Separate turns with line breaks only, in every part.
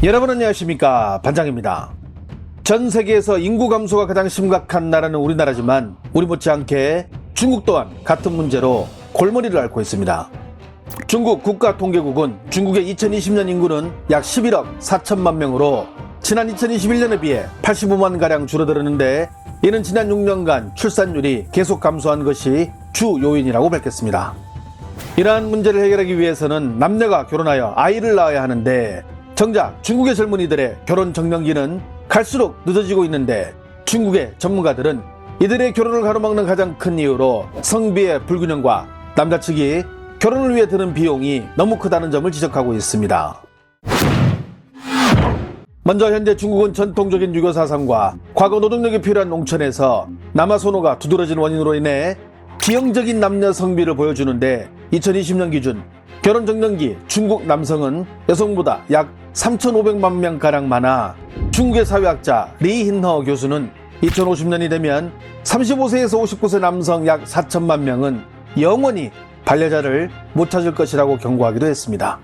여러분 안녕하십니까, 반장입니다. 전 세계에서 인구 감소가 가장 심각한 나라는 우리나라지만 우리 못지않게 중국 또한 같은 문제로 골머리를 앓고 있습니다. 중국 국가통계국은 중국의 2020년 인구는 약 11억 4천만 명으로 지난 2021년에 비해 85만가량 줄어들었는데, 이는 지난 6년간 출산율이 계속 감소한 것이 주 요인이라고 밝혔습니다. 이러한 문제를 해결하기 위해서는 남녀가 결혼하여 아이를 낳아야 하는데, 정작 중국의 젊은이들의 결혼 적령기는 갈수록 늦어지고 있는데, 중국의 전문가들은 이들의 결혼을 가로막는 가장 큰 이유로 성비의 불균형과 남자 측이 결혼을 위해 드는 비용이 너무 크다는 점을 지적하고 있습니다. 먼저 현재 중국은 전통적인 유교 사상과 과거 노동력이 필요한 농촌에서 남아 선호가 두드러진 원인으로 인해 비형적인 남녀 성비를 보여주는데, 2020년 기준 결혼 적령기 중국 남성은 여성보다 약 3,500만 명가량 많아, 중국의 사회학자 리힌허 교수는 2050년이 되면 35세에서 59세 남성 약 4천만 명은 영원히 반려자를 못 찾을 것이라고 경고하기도 했습니다.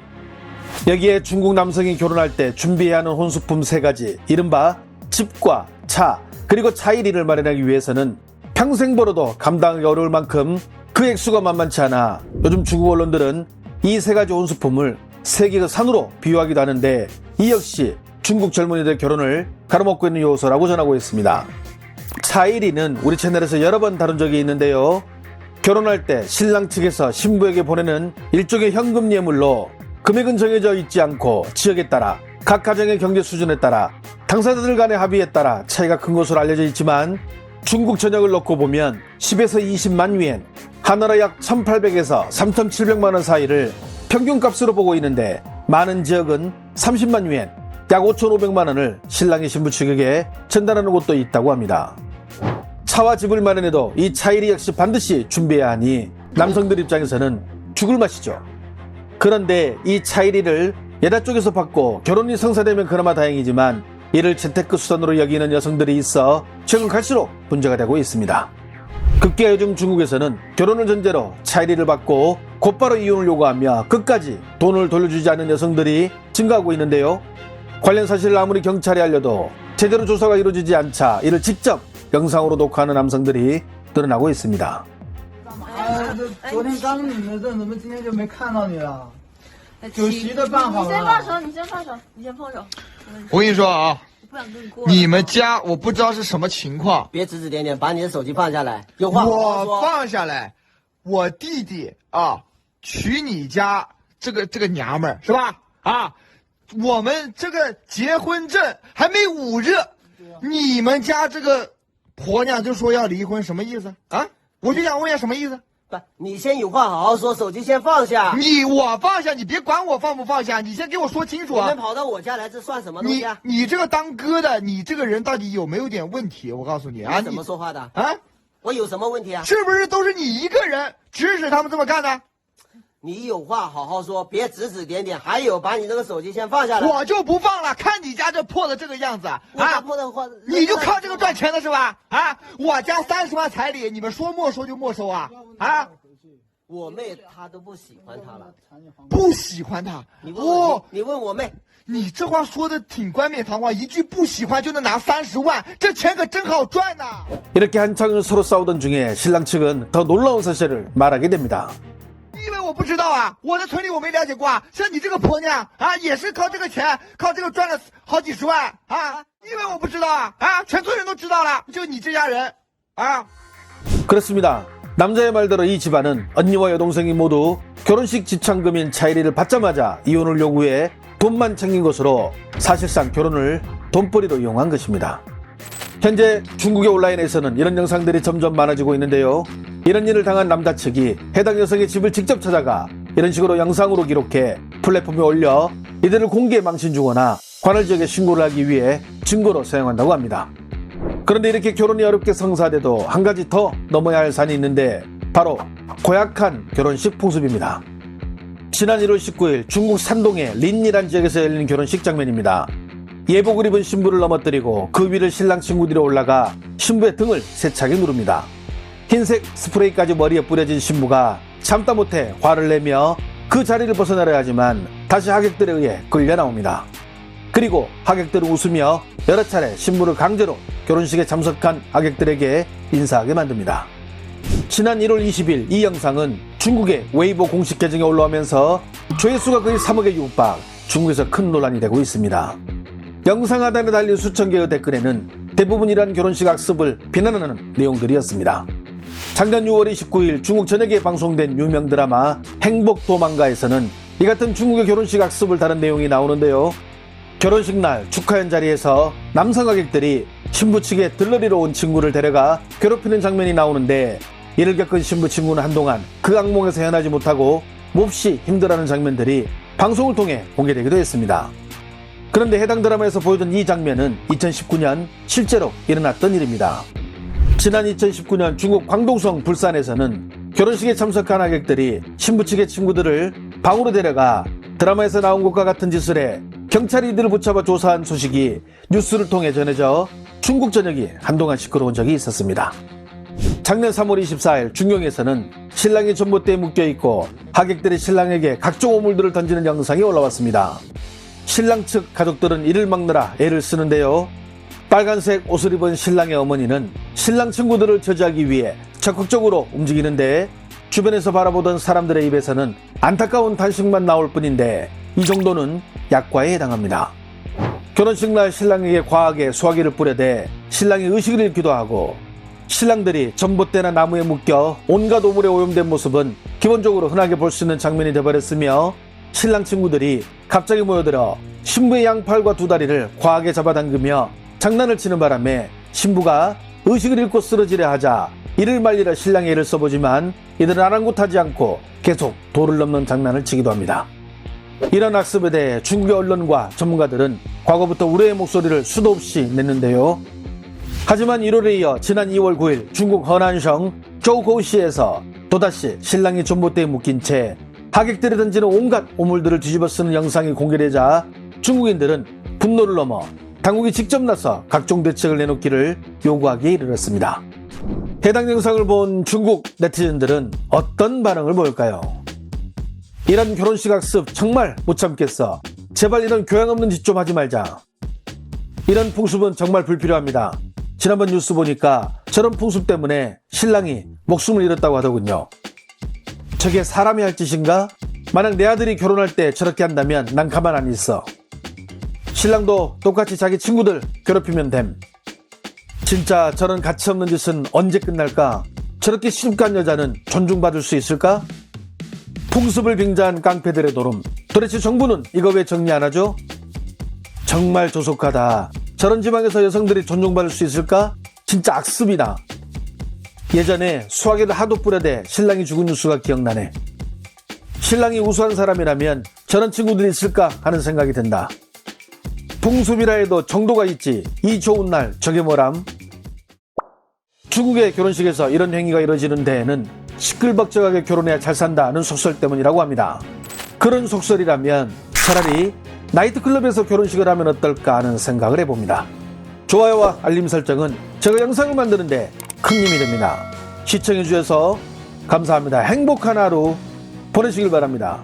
여기에 중국 남성이 결혼할 때 준비해야 하는 혼수품 3가지, 이른바 집과 차, 그리고 차일이를 마련하기 위해서는 평생 벌어도 감당하기 어려울 만큼 그 액수가 만만치 않아 요즘 중국 언론들은 이 3가지 혼수품을 세계의 산으로 비유하기도 하는데, 이 역시 중국 젊은이들 결혼을 가로막고 있는 요소라고 전하고 있습니다. 차일이는 우리 채널에서 여러 번 다룬 적이 있는데요. 결혼할 때 신랑 측에서 신부에게 보내는 일종의 현금 예물로 금액은 정해져 있지 않고 지역에 따라 각 가정의 경제 수준에 따라 당사자들 간의 합의에 따라 차이가 큰 것으로 알려져 있지만, 중국 전역을 놓고 보면 10에서 20만 위엔, 하나로 약 1,800에서 3,700만 원 사이를 평균값으로 보고 있는데, 많은 지역은 30만 위엔, 약 5,500만 원을 신랑이 신부 측에게 전달하는 곳도 있다고 합니다. 차와 집을 마련해도 이 차일이 역시 반드시 준비해야 하니 남성들 입장에서는 죽을 맛이죠. 그런데 이 차일이를 여자 쪽에서 받고 결혼이 성사되면 그나마 다행이지만, 이를 재테크 수단으로 여기는 여성들이 있어 최근 갈수록 문제가 되고 있습니다. 급기야 요즘 중국에서는 결혼을 전제로 차일이를 받고 곧바로 이혼을 요구하며 끝까지 돈을 돌려주지 않는 여성들이 증가하고 있는데요. 관련 사실을 아무리 경찰에 알려도 제대로 조사가 이루어지지 않자 이를 직접 영상으로 녹화하는 남성들이 늘어나고 있습니다.
昨天刚领的证，怎么今天就没看到你了？酒席都办好了。
你先放手，你先放手，你先放手。
我跟你说啊，
我不想跟你过了。
你们家我不知道是什么情况，
别指指点点，把你的手机放下来，有话好好
我
说。
放下来，我弟弟啊娶你家这个娘们儿是吧？啊，我们这个结婚证还没捂热，你们家这个婆娘就说要离婚，什么意思啊？我就想问一下什么意思？
不，你先有话好好说，手机先放下。
我放下，你别管我放不放下，你先给我说清楚啊！
你们跑到我家来，这算什么东西啊？
你这个当哥的，你这个人到底有没有点问题？我告诉你啊，
你怎么说话的？
啊？
我有什么问题啊？
是不是都是你一个人指使他们这么干的？
你有话好好说，别指指点点。还有，把你那个手机先放下来。
我就不放了，看你家这破的这个样子啊！
我家破的话，
你就靠这个赚钱的是吧？啊，我家30万彩礼，你们说没收就没收啊？啊？
我妹她都不喜欢他了，
不喜欢他？
你问我，你问我妹。
你这话说的挺冠冕堂皇，一句不喜欢就能拿30万，这钱可真好赚呐！
이렇게 한창을 서로 싸우던 중에 신랑 측은 더 놀라운 사실을 말하게 됩니다.
你以为我不知道啊？我在村里我没了解过啊，像你这个婆娘啊，也是靠这个钱，靠这个赚了好几十万啊！你以为我不知道啊？啊，全村人都知道了，就你这家人啊！
그렇습니다. 남자의 말대로 이 집안은 언니와 여동생이 모두 결혼식 지참금인 차일이를 받자마자 이혼을 요구해 돈만 챙긴 것으로 사실상 결혼을 돈벌이로 이용한 것입니다. 현재 중국의 온라인에서는 이런 영상들이 점점 많아지고 있는데요. 이런 일을 당한 남자 측이 해당 여성의 집을 직접 찾아가 이런 식으로 영상으로 기록해 플랫폼에 올려 이들을 공개 망신 주거나 관할 지역에 신고를 하기 위해 증거로 사용한다고 합니다. 그런데 이렇게 결혼이 어렵게 성사돼도 한 가지 더 넘어야 할 산이 있는데, 바로 고약한 결혼식 풍습입니다. 지난 1월 19일 중국 산동의 린이란 지역에서 열린 결혼식 장면입니다. 예복을 입은 신부를 넘어뜨리고 그 위를 신랑 친구들이 올라가 신부의 등을 세차게 누릅니다. 흰색 스프레이까지 머리에 뿌려진 신부가 참다 못해 화를 내며 그 자리를 벗어나려 하지만 다시 하객들에 의해 끌려 나옵니다. 그리고 하객들은 웃으며 여러 차례 신부를 강제로 결혼식에 참석한 하객들에게 인사하게 만듭니다. 지난 1월 20일 이 영상은 중국의 웨이보 공식 계정에 올라오면서 조회수가 거의 3억에 육박, 중국에서 큰 논란이 되고 있습니다. 영상 하단에 달린 수천 개의 댓글에는 대부분 이러한 결혼식 악습을 비난하는 내용들이었습니다. 작년 6월 29일 중국 전역에 방송된 유명 드라마 행복도망가에서는 이 같은 중국의 결혼식 악습을 다룬 내용이 나오는데요. 결혼식 날 축하연 자리에서 남성 하객들이 신부 측에 들러리로 온 친구를 데려가 괴롭히는 장면이 나오는데, 이를 겪은 신부 친구는 한동안 그 악몽에서 헤어나지 못하고 몹시 힘들어하는 장면들이 방송을 통해 공개되기도 했습니다. 그런데 해당 드라마에서 보여준 이 장면은 2019년 실제로 일어났던 일입니다. 지난 2019년 중국 광동성 불산에서는 결혼식에 참석한 하객들이 신부 측의 친구들을 방으로 데려가 드라마에서 나온 것과 같은 짓을 해 경찰이 이들을 붙잡아 조사한 소식이 뉴스를 통해 전해져 중국 전역이 한동안 시끄러운 적이 있었습니다. 작년 3월 24일 중경에서는 신랑이 전봇대에 묶여있고 하객들이 신랑에게 각종 오물들을 던지는 영상이 올라왔습니다. 신랑 측 가족들은 이를 막느라 애를 쓰는데요. 빨간색 옷을 입은 신랑의 어머니는 신랑 친구들을 저지하기 위해 적극적으로 움직이는데, 주변에서 바라보던 사람들의 입에서는 안타까운 탄식만 나올 뿐인데 이 정도는 약과에 해당합니다. 결혼식 날 신랑에게 과하게 수화기를 뿌려대 신랑이 의식을 잃기도 하고, 신랑들이 전봇대나 나무에 묶여 온갖 오물에 오염된 모습은 기본적으로 흔하게 볼 수 있는 장면이 되어버렸으며, 신랑 친구들이 갑자기 모여들어 신부의 양팔과 두 다리를 과하게 잡아당기며 장난을 치는 바람에 신부가 의식을 잃고 쓰러지려 하자 이를 말리려 신랑의 애를 써보지만 이들은 아랑곳하지 않고 계속 도를 넘는 장난을 치기도 합니다. 이런 학습에 대해 중국의 언론과 전문가들은 과거부터 우려의 목소리를 수도 없이 냈는데요. 하지만 1월에 이어 지난 2월 9일 중국 허난성 조우고시에서 또다시 신랑이 전봇대에 묶인 채 하객들이 던지는 온갖 오물들을 뒤집어 쓰는 영상이 공개되자 중국인들은 분노를 넘어 당국이 직접 나서 각종 대책을 내놓기를 요구하기에 이르렀습니다. 해당 영상을 본 중국 네티즌들은 어떤 반응을 보일까요? 이런 결혼식 학습 정말 못 참겠어. 제발 이런 교양 없는 짓 좀 하지 말자. 이런 풍습은 정말 불필요합니다. 지난번 뉴스 보니까 저런 풍습 때문에 신랑이 목숨을 잃었다고 하더군요. 저게 사람이 할 짓인가? 만약 내 아들이 결혼할 때 저렇게 한다면 난 가만 안 있어. 신랑도 똑같이 자기 친구들 괴롭히면 됨. 진짜 저런 가치 없는 짓은 언제 끝날까? 저렇게 시집간 여자는 존중받을 수 있을까? 풍습을 빙자한 깡패들의 노름. 도대체 정부는 이거 왜 정리 안 하죠? 정말 조속하다. 저런 지방에서 여성들이 존중받을 수 있을까? 진짜 악습이다. 예전에 수화기를 하도 뿌려대 신랑이 죽은 뉴스가 기억나네. 신랑이 우수한 사람이라면 저런 친구들이 있을까 하는 생각이 든다. 풍습이라 해도 정도가 있지. 이 좋은 날 저게 뭐람? 중국의 결혼식에서 이런 행위가 이뤄지는 데에는 시끌벅적하게 결혼해야 잘 산다는 속설 때문이라고 합니다. 그런 속설이라면 차라리 나이트클럽에서 결혼식을 하면 어떨까 하는 생각을 해봅니다. 좋아요와 알림 설정은 제가 영상을 만드는데 큰 힘이 됩니다. 시청해주셔서 감사합니다. 행복한 하루 보내시길 바랍니다.